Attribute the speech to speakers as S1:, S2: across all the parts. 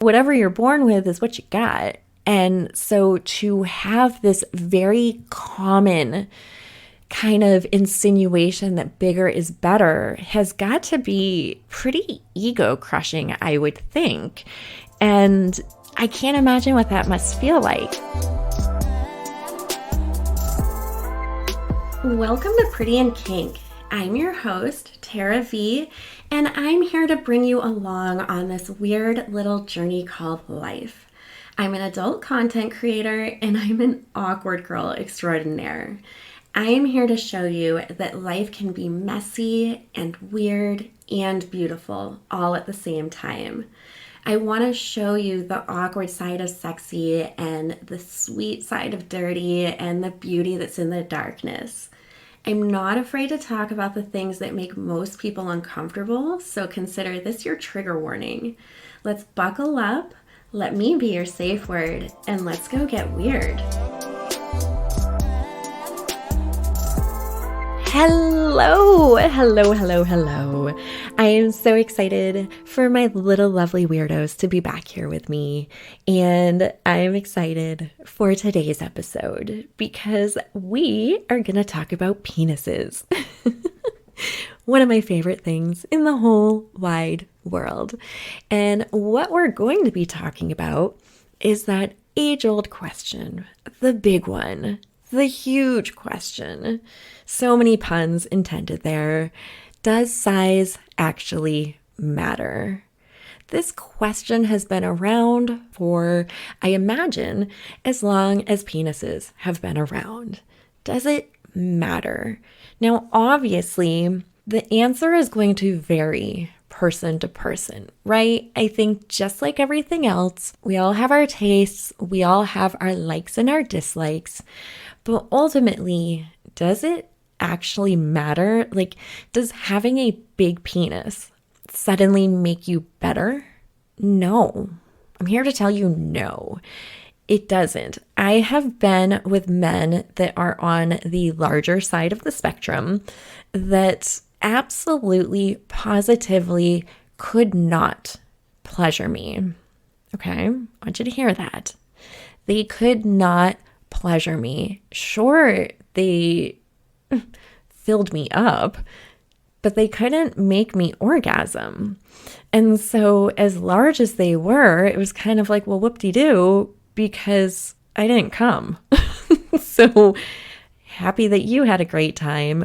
S1: Whatever you're born with is what you got. And so to have this very common kind of insinuation that bigger is better has got to be pretty ego crushing, I would think. And I can't imagine what that must feel like. Welcome to Pretty and Kink. I'm your host, Tera V, and I'm here to bring you along on this weird little journey called life. I'm an adult content creator, and I'm an awkward girl extraordinaire. I am here to show you that life can be messy and weird and beautiful all at the same time. I want to show you the awkward side of sexy and the sweet side of dirty and the beauty that's in the darkness. I'm not afraid to talk about the things that make most people uncomfortable, so consider this your trigger warning. Let's buckle up, let me be your safe word, and let's go get weird. Hello. I am so excited for my little lovely weirdos to be back here with me. And I am excited for today's episode because we are going to talk about penises. One of my favorite things in the whole wide world. And what we're going to be talking about is that age-old question, the big one. The huge question. So many puns intended there. Does size actually matter? This question has been around for, I imagine, as long as penises have been around. Does it matter? Now, obviously, the answer is going to vary person to person, right? I think just like everything else, we all have our tastes, we all have our likes and our dislikes. But ultimately, does it actually matter? Like, does having a big penis suddenly make you better? No. I'm here to tell you no, it doesn't. I have been with men that are on the larger side of the spectrum that absolutely, positively could not pleasure me. Okay? I want you to hear that. They could not pleasure me. Sure, they filled me up, but they couldn't make me orgasm. And so as large as they were, it was kind of like, well, whoop-de-doo, because I didn't come. So happy that you had a great time,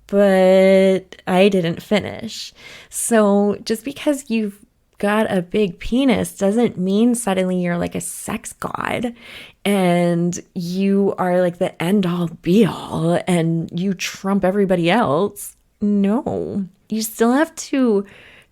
S1: but I didn't finish. So just because you've got a big penis doesn't mean suddenly you're like a sex god and you are like the end all be all and you trump everybody else. No, you still have to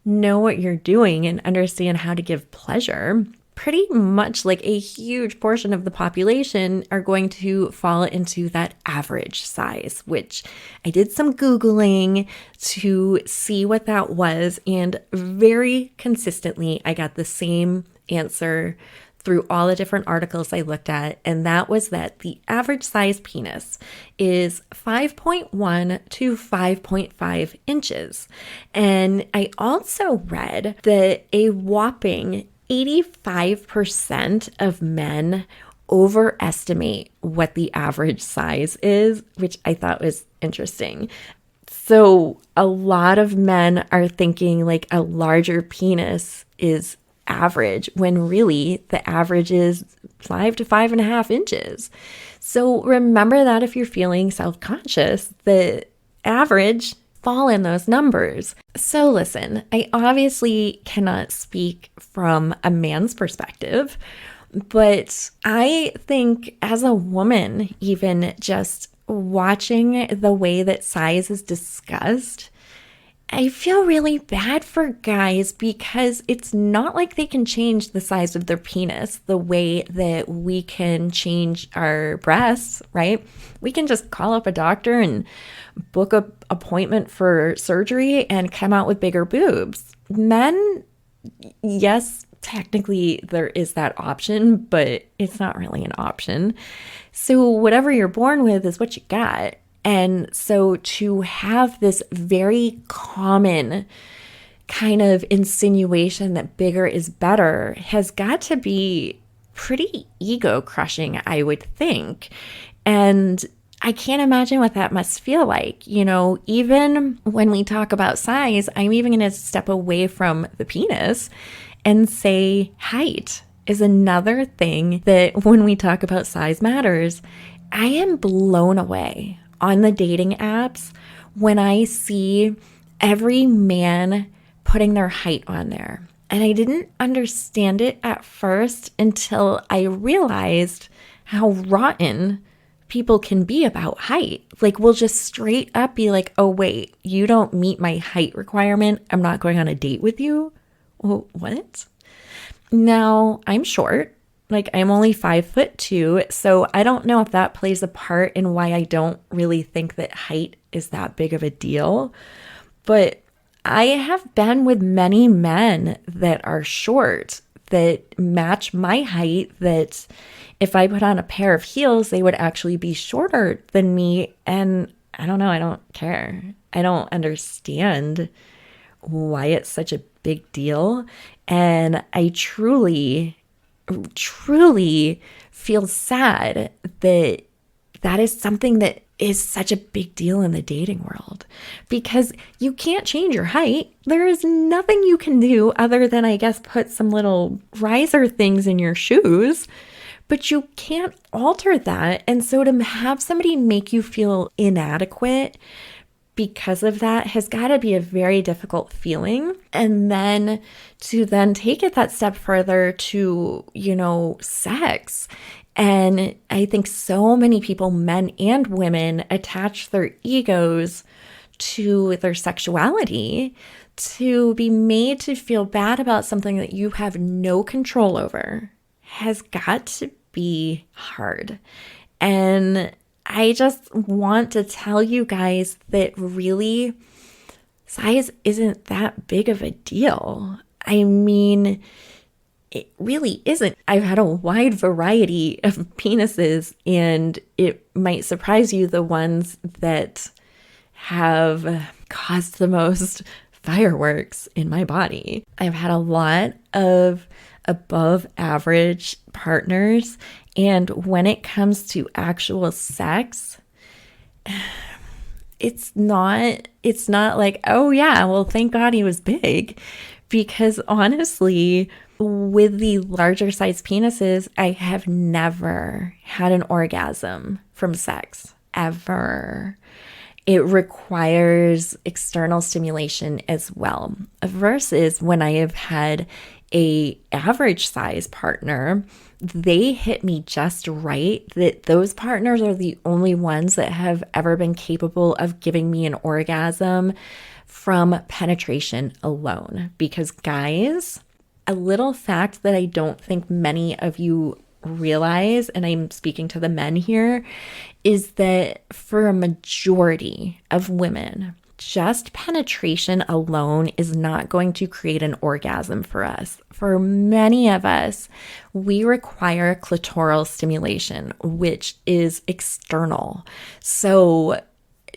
S1: know what you're doing and understand how to give pleasure. Pretty much like a huge portion of the population are going to fall into that average size, which I did some Googling to see what that was. And very consistently, I got the same answer through all the different articles I looked at. And that was that the average size penis is 5.1 to 5.5 inches. And I also read that a whopping 85% of men overestimate what the average size is, which I thought was interesting. So a lot of men are thinking like a larger penis is average when really the average is 5 to 5.5 inches. So remember that if you're feeling self-conscious, the average fall in those numbers. So listen, I obviously cannot speak from a man's perspective, but I think as a woman, even just watching the way that size is discussed, I feel really bad for guys because it's not like they can change the size of their penis the way that we can change our breasts, right? We can just call up a doctor and book an appointment for surgery and come out with bigger boobs. Men, yes, technically there is that option, but it's not really an option. So whatever you're born with is what you got. And so to have this very common kind of insinuation that bigger is better has got to be pretty ego crushing, I would think. And I can't imagine what that must feel like. Even when we talk about size, I'm even going to step away from the penis and say height is another thing that when we talk about size matters. I am blown away on the dating apps when I see every man putting their height on there. And I didn't understand it at first until I realized how rotten people can be about height. Like, we'll just straight up be like, oh, wait, you don't meet my height requirement. I'm not going on a date with you. Well, what? Now, I'm short. Like, I'm only 5'2". So I don't know if that plays a part in why I don't really think that height is that big of a deal. But I have been with many men that are short, that match my height, that if I put on a pair of heels, they would actually be shorter than me. And I don't know, I don't care. I don't understand why it's such a big deal. And I truly feel sad that that is something that is such a big deal in the dating world, because you can't change your height. There is nothing you can do other than, I guess, put some little riser things in your shoes, but you can't alter that. And so to have somebody make you feel inadequate because of that has got to be a very difficult feeling. And then to then take it that step further to, sex. And I think so many people, men and women, attach their egos to their sexuality to be made to feel bad about something that you have no control over has got to be hard. And I just want to tell you guys that really, size isn't that big of a deal. I mean, it really isn't. I've had a wide variety of penises, and it might surprise you the ones that have caused the most fireworks in my body. I've had a lot of above average partners, and when it comes to actual sex, it's not like, oh yeah, well, thank God he was big. Because honestly, with the larger size penises, I have never had an orgasm from sex, ever. It requires external stimulation as well, versus when I have had a average size partner, they hit me just right. That those partners are the only ones that have ever been capable of giving me an orgasm from penetration alone. Because guys, a little fact that I don't think many of you realize, and I'm speaking to the men here, is that for a majority of women, just penetration alone is not going to create an orgasm for us. For many of us, we require clitoral stimulation, which is external. So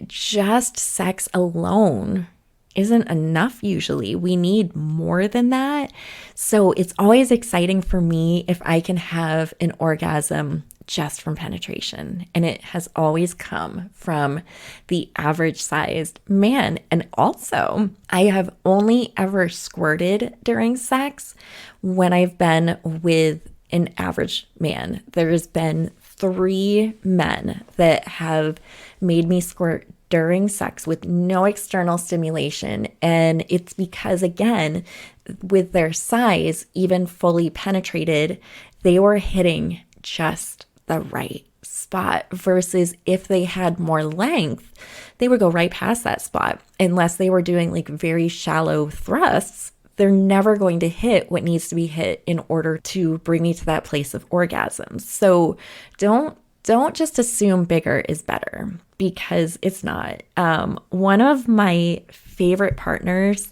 S1: just sex alone isn't enough usually. We need more than that. So it's always exciting for me if I can have an orgasm just from penetration. And it has always come from the average sized man. And also, I have only ever squirted during sex when I've been with an average man. There's been 3 men that have made me squirt during sex with no external stimulation. And it's because, again, with their size, even fully penetrated, they were hitting just the right spot, versus if they had more length, they would go right past that spot. Unless they were doing like very shallow thrusts, they're never going to hit what needs to be hit in order to bring me to that place of orgasm. So don't just assume bigger is better, because it's not. One of my favorite partners,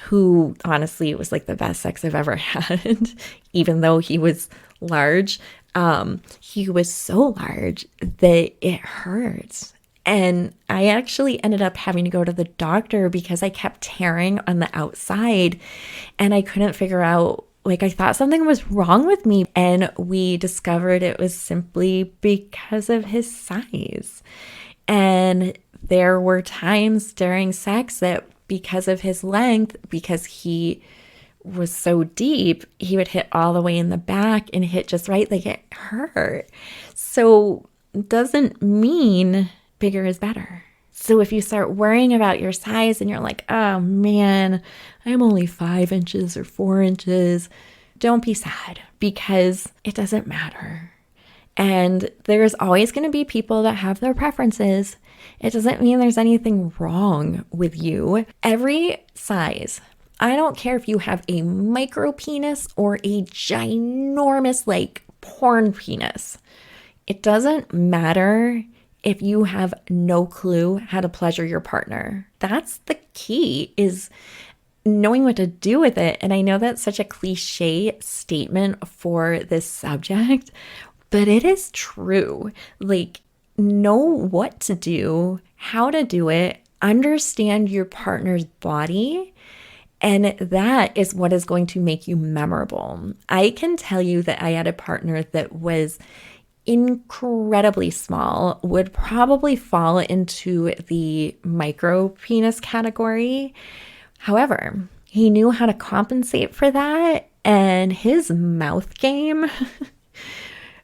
S1: who honestly was like the best sex I've ever had, even though he was large, he was so large that it hurts. And I actually ended up having to go to the doctor because I kept tearing on the outside and I couldn't figure out, like, I thought something was wrong with me. And we discovered it was simply because of his size. And there were times during sex that because of his length, because he was so deep, he would hit all the way in the back and hit just right, like it hurt. So it doesn't mean bigger is better. So if you start worrying about your size and you're like, oh man, I'm only 5 inches or 4 inches, don't be sad because it doesn't matter. And there's always going to be people that have their preferences. It doesn't mean there's anything wrong with you. Every size, I don't care if you have a micro penis or a ginormous, like, porn penis. It doesn't matter if you have no clue how to pleasure your partner. That's the key, is knowing what to do with it. And I know that's such a cliche statement for this subject, but it is true. Like, know what to do, how to do it, understand your partner's body, and that is what is going to make you memorable. I can tell you that I had a partner that was incredibly small, would probably fall into the micro penis category. However, he knew how to compensate for that, and his mouth game,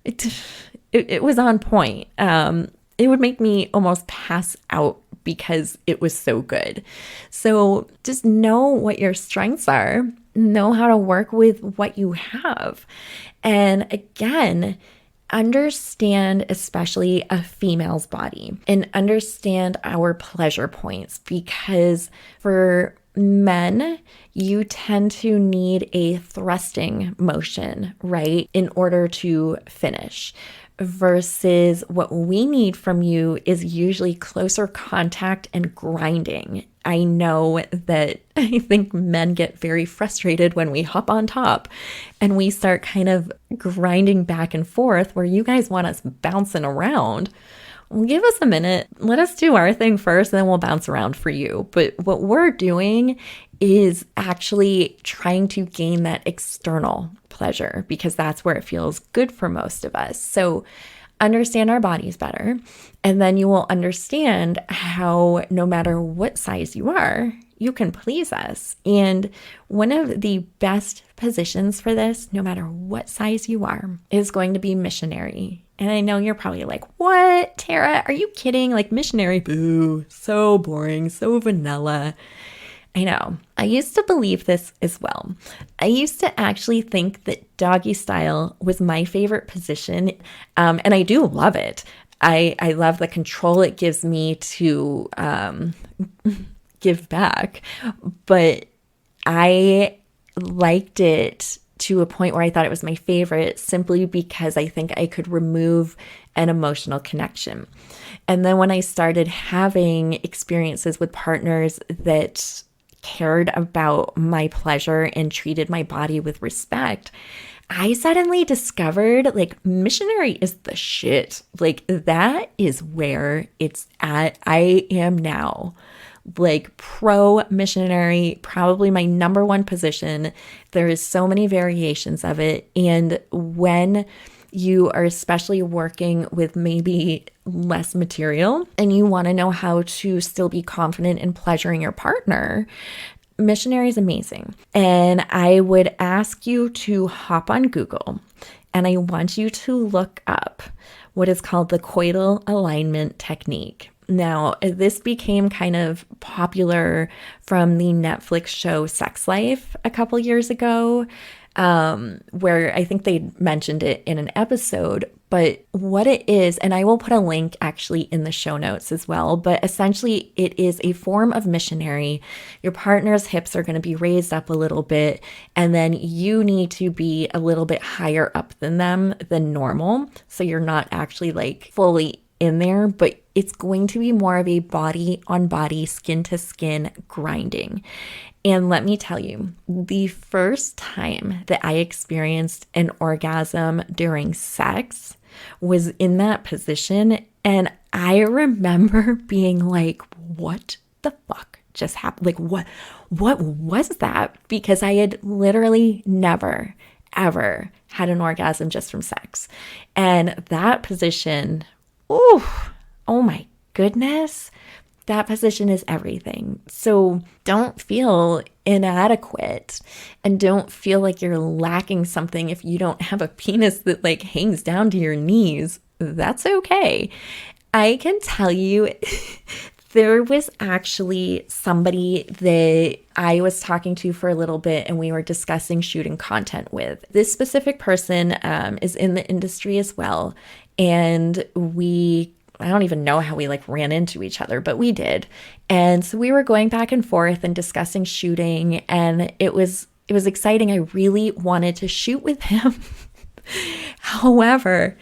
S1: it was on point. It would make me almost pass out because it was so good. So just know what your strengths are, know how to work with what you have. And again, understand especially a female's body and understand our pleasure points, because for men, you tend to need a thrusting motion, right, in order to finish. Versus what we need from you is usually closer contact and grinding. I know that I think men get very frustrated when we hop on top and we start kind of grinding back and forth where you guys want us bouncing around. Well, give us a minute. Let us do our thing first, and then we'll bounce around for you. But what we're doing is actually trying to gain that external pleasure, because that's where it feels good for most of us. So understand our bodies better, and then you will understand how no matter what size you are, you can please us. And one of the best positions for this, no matter what size you are, is going to be missionary. And I know you're probably like, what, Tara, are you kidding? Like, missionary, boo, so boring, so vanilla. I know. I used to believe this as well. I used to actually think that doggy style was my favorite position. And I do love it. I love the control it gives me to give back. But I liked it to a point where I thought it was my favorite simply because I think I could remove an emotional connection. And then when I started having experiences with partners that cared about my pleasure and treated my body with respect, I suddenly discovered, like, missionary is the shit. Like, that is where it's at. I am now like pro missionary, probably my number one position. There is so many variations of it. And when you are especially working with maybe less material and you want to know how to still be confident in pleasuring your partner, missionary is amazing. And I would ask you to hop on Google and I want you to look up what is called the coital alignment technique. Now, this became kind of popular from the Netflix show Sex Life a couple years ago, where I think they mentioned it in an episode. But what it is, and I will put a link actually in the show notes as well, but essentially it is a form of missionary. Your partner's hips are going to be raised up a little bit, and then you need to be a little bit higher up than them than normal. So you're not actually like fully in there, but it's going to be more of a body on body, skin to skin grinding. And let me tell you, the first time that I experienced an orgasm during sex was in that position. And I remember being like, what the fuck just happened? Like, what was that? Because I had literally never, ever had an orgasm just from sex. And that position, oh my goodness, that position is everything. So don't feel inadequate and don't feel like you're lacking something if you don't have a penis that like hangs down to your knees. That's okay. I can tell you there was actually somebody that I was talking to for a little bit and we were discussing shooting content with. This specific person is in the industry as well. And I don't even know how we like ran into each other, but we did. And so we were going back and forth and discussing shooting, and it was exciting. I really wanted to shoot with him. However,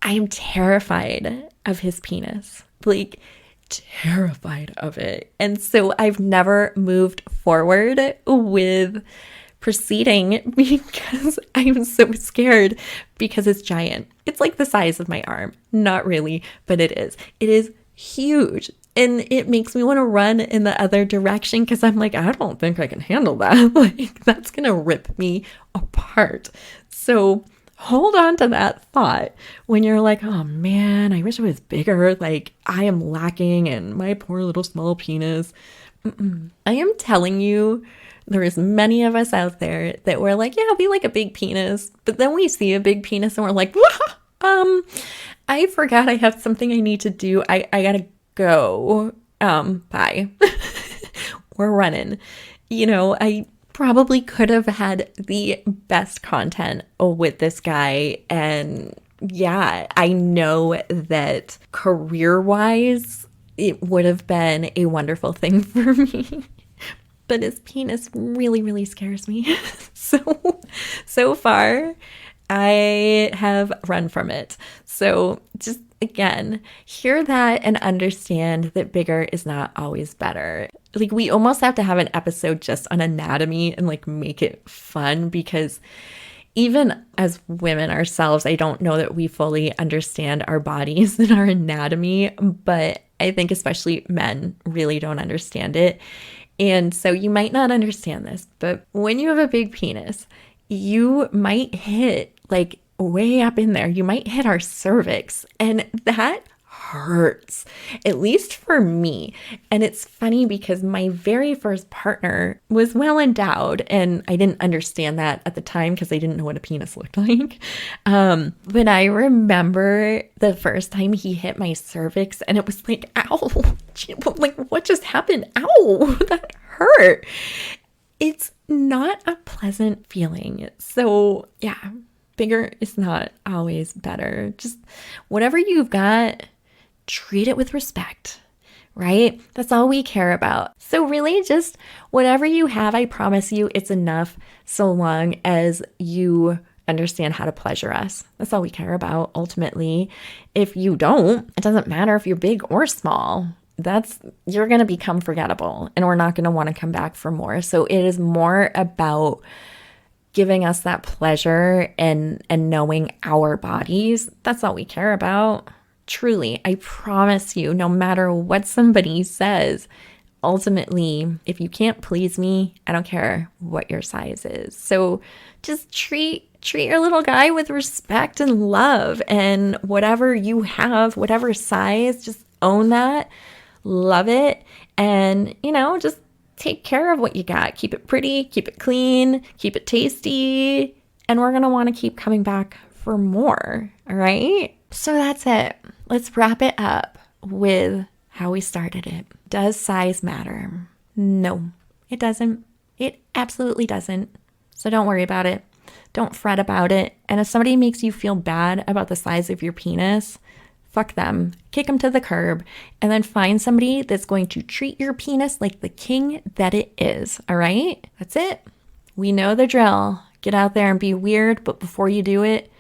S1: I am terrified of his penis. Like, terrified of it. And so I've never moved forward with proceeding because I'm so scared because it's giant. It's like the size of my arm. Not really, but it is. It is huge. And it makes me want to run in the other direction because I'm like, I don't think I can handle that. Like, that's going to rip me apart. So hold on to that thought when you're like, oh man, I wish it was bigger. Like, I am lacking in my poor little small penis. I am telling you, there is many of us out there that were like, yeah, we like a big penis. But then we see a big penis and we're like, I forgot I have something I need to do. I gotta go. Bye. We're running. You know, I probably could have had the best content with this guy. And yeah, I know that career-wise, it would have been a wonderful thing for me. But his penis really, really scares me. So far, I have run from it. So just again, hear that and understand that bigger is not always better. Like, we almost have to have an episode just on anatomy and like make it fun, because even as women ourselves, I don't know that we fully understand our bodies and our anatomy, but I think especially men really don't understand it. And so you might not understand this, but when you have a big penis, you might hit like way up in there. You might hit our cervix, and that hurts, at least for me. And it's funny because my very first partner was well endowed, and I didn't understand that at the time because I didn't know what a penis looked like. But I remember the first time he hit my cervix, and it was like, ow, like what just happened? Ow, that hurt. It's not a pleasant feeling. So yeah, bigger is not always better. Just whatever you've got, treat it with respect, right? That's all we care about. So really just whatever you have, I promise you it's enough so long as you understand how to pleasure us. That's all we care about ultimately. If you don't, it doesn't matter if you're big or small. You're going to become forgettable, and we're not going to want to come back for more. So it is more about giving us that pleasure and knowing our bodies. That's all we care about. Truly, I promise you, no matter what somebody says, ultimately, if you can't please me, I don't care what your size is. So just treat your little guy with respect and love, and whatever you have, whatever size, just own that, love it, and, just take care of what you got. Keep it pretty, keep it clean, keep it tasty, and we're going to want to keep coming back for more, all right? So that's it. Let's wrap it up with how we started it. Does size matter? No, it doesn't. It absolutely doesn't. So don't worry about it. Don't fret about it. And if somebody makes you feel bad about the size of your penis, fuck them. Kick them to the curb, and then find somebody that's going to treat your penis like the king that it is. All right? That's it. We know the drill. Get out there and be weird, but before you do it,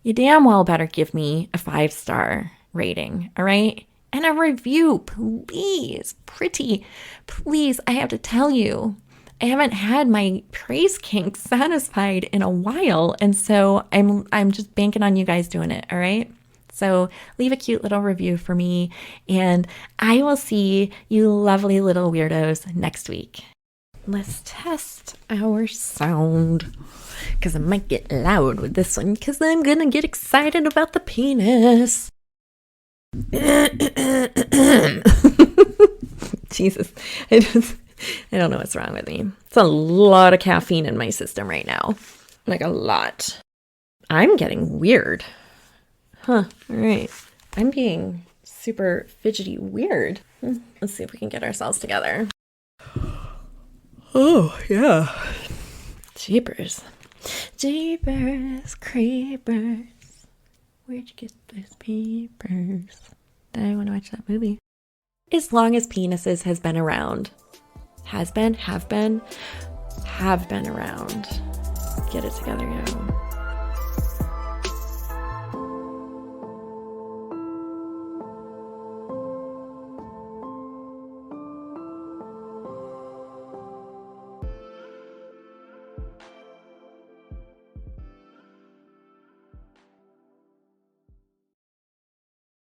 S1: you damn well better give me a 5-star rating, all right? And a review, please. Pretty, please. I have to tell you, I haven't had my praise kink satisfied in a while, and so I'm just banking on you guys doing it, all right? So leave a cute little review for me, and I will see you lovely little weirdos next week. Let's test our sound, because I might get loud with this one, because I'm gonna get excited about the penis. Jesus, I don't know what's wrong with me. It's a lot of caffeine in my system right now. Like a lot. I'm getting weird. Huh, all right. I'm being super fidgety weird. Let's see if we can get ourselves together. Oh, yeah. Jeepers. Jeepers, creepers. Where'd you get those peepers? I want to watch that movie. As long as penises has been around. Have been around. Get it together, yo.